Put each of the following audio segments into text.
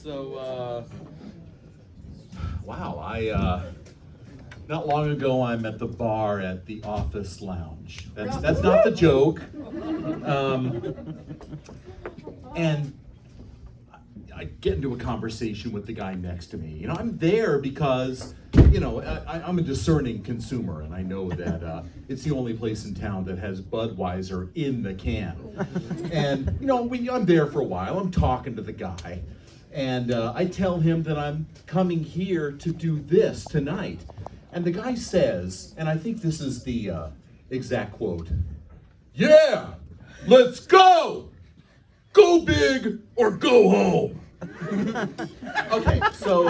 So, wow, not long ago I'm at the bar at the Office Lounge. That's not the joke. And I get into a conversation with the guy next to me. I'm there because, I'm a discerning consumer, and I know that it's the only place in town that has Budweiser in the can. And, I'm there for a while. I'm talking to the guy. And I tell him that I'm coming here to do this tonight. And the guy says, and I think this is the exact quote, "Yeah, let's go! Go big or go home." Okay, so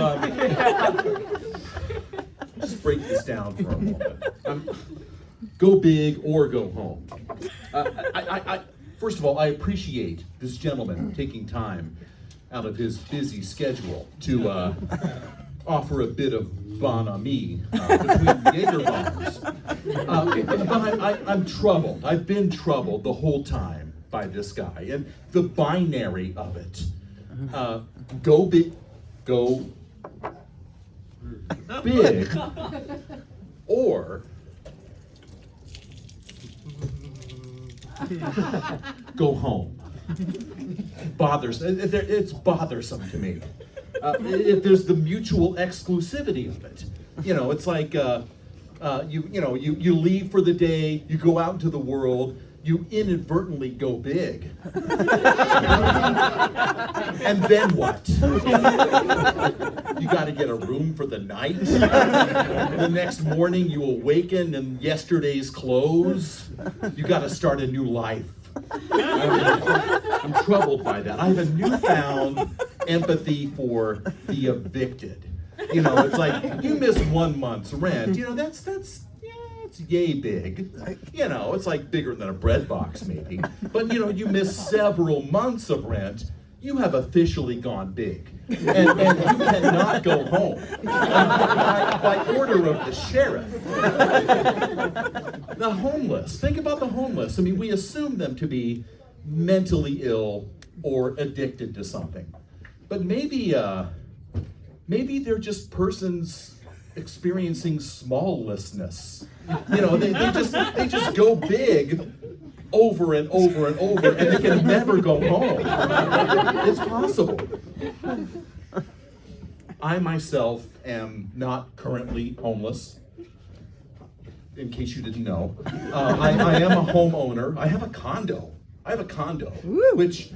just break this down for a moment. Go big or go home. First of all, I appreciate this gentleman taking time out of his busy schedule to offer a bit of bonhomie between Jaeger bombs. But I'm troubled. I've been troubled the whole time by this guy and the binary of it. Go big, or go home. It's bothersome to me. If there's the mutual exclusivity of it, it's like you leave for the day, you go out into the world, you inadvertently go big, and then what? You got to get a room for the night. The next morning you awaken in yesterday's clothes. You got to start a new life. I'm troubled by that. I have a newfound empathy for the evicted. It's like you miss 1 month's rent. That's it's yay big. It's like bigger than a bread box maybe. But you miss several months of rent. You have officially gone big, and you cannot go home by order of the sheriff. The homeless. Think about the homeless. I mean, we assume them to be mentally ill or addicted to something, but maybe they're just persons experiencing smalllessness. They just go big over and over and over, and they can never go home. It's possible. I myself am not currently homeless, in case you didn't know. I am a homeowner. I have a condo, which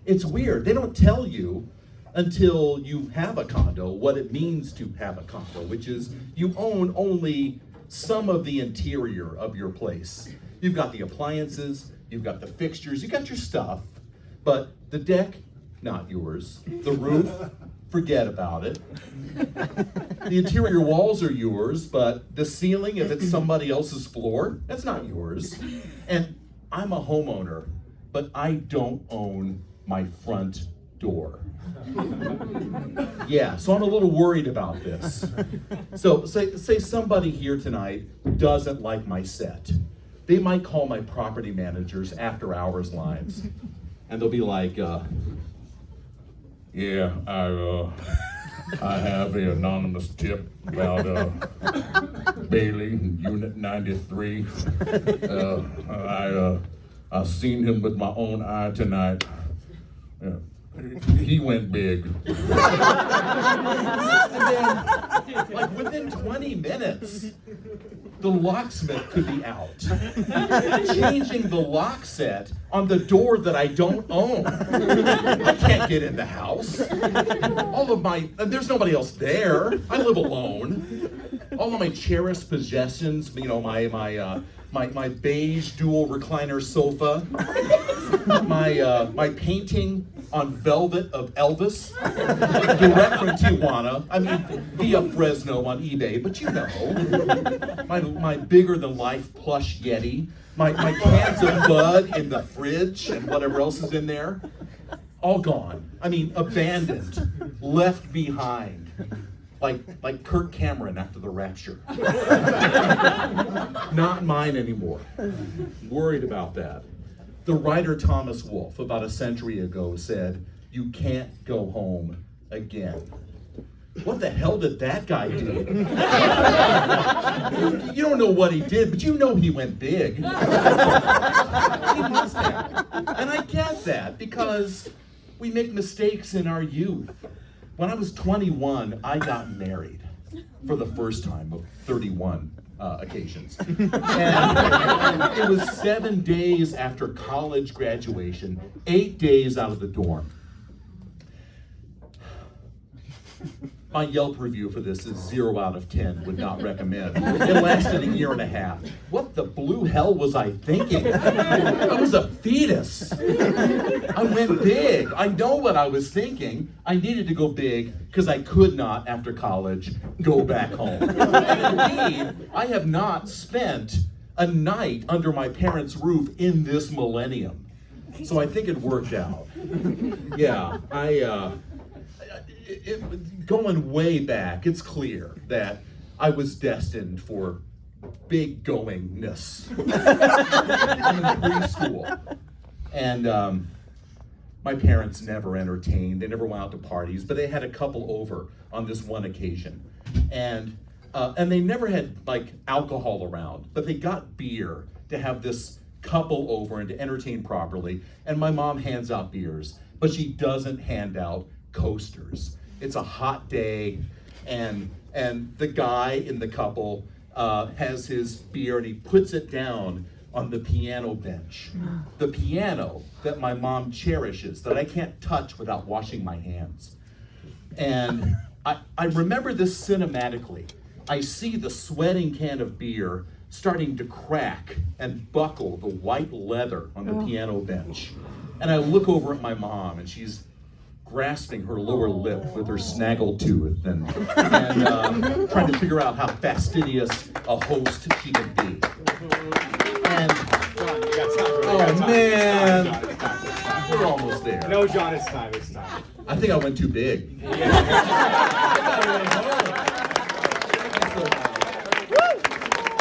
it's weird. They don't tell you until you have a condo what it means to have a condo, which is you own only some of the interior of your place. You've got the appliances, you've got the fixtures, you got your stuff, but the deck, not yours. The roof, forget about it. The interior walls are yours, but the ceiling, if it's somebody else's floor, that's not yours. And I'm a homeowner, but I don't own my front door. Yeah, so I'm a little worried about this. So say somebody here tonight doesn't like my set. They might call my property managers after hours lines, and they'll be like, "Yeah, I have an anonymous tip about Bailey, Unit 93. I seen him with my own eye tonight. He went big." And then, like within 20 minutes, the locksmith could be out, changing the lock set on the door that I don't own. I can't get in the house. There's nobody else there. I live alone. All of my cherished possessions, my beige dual recliner sofa, my painting on velvet of Elvis, direct from Tijuana. I mean, via Fresno on eBay, but my bigger than life plush Yeti, my cans of Bud in the fridge, and whatever else is in there, all gone. I mean, abandoned, left behind, like Kirk Cameron after the rapture. Not mine anymore. Worried about that. The writer Thomas Wolfe, about a century ago, said, you can't go home again. What the hell did that guy do? You don't know what he did, but you know he went big. He must have. And I get that because we make mistakes in our youth. When I was 21, I got married for the first time of 31 occasions. And it was 7 days after college graduation, 8 days out of the dorm. My Yelp review for this is 0 out of 10, would not recommend. It lasted a year and a half. What the blue hell was I thinking? I was a fetus. I went big. I know what I was thinking. I needed to go big because I could not, after college, go back home. And indeed, I have not spent a night under my parents' roof in this millennium. So I think it worked out. Yeah, going way back, it's clear that I was destined for big goingness. I'm in preschool. And my parents never entertained. They never went out to parties, but they had a couple over on this one occasion. And they never had like alcohol around, but they got beer to have this couple over and to entertain properly. And my mom hands out beers, but she doesn't hand out coasters. It's a hot day, and the guy in the couple has his beer and he puts it down on the piano bench. The piano that my mom cherishes, that I can't touch without washing my hands. And I remember this cinematically. I see the sweating can of beer starting to crack and buckle the white leather on the piano bench. And I look over at my mom, and she's grasping her lower lip with her snaggle tooth and trying to figure out how fastidious a host she can be. And John, you got time. oh man, John, we're almost there. no, John, it's time. It's time. I think I went too big.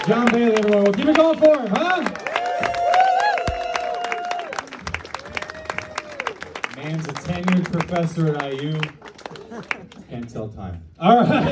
John Bailey, everyone. We'll keep it going for him, huh? Man's a tenured professor at IU. Can't tell time. All right.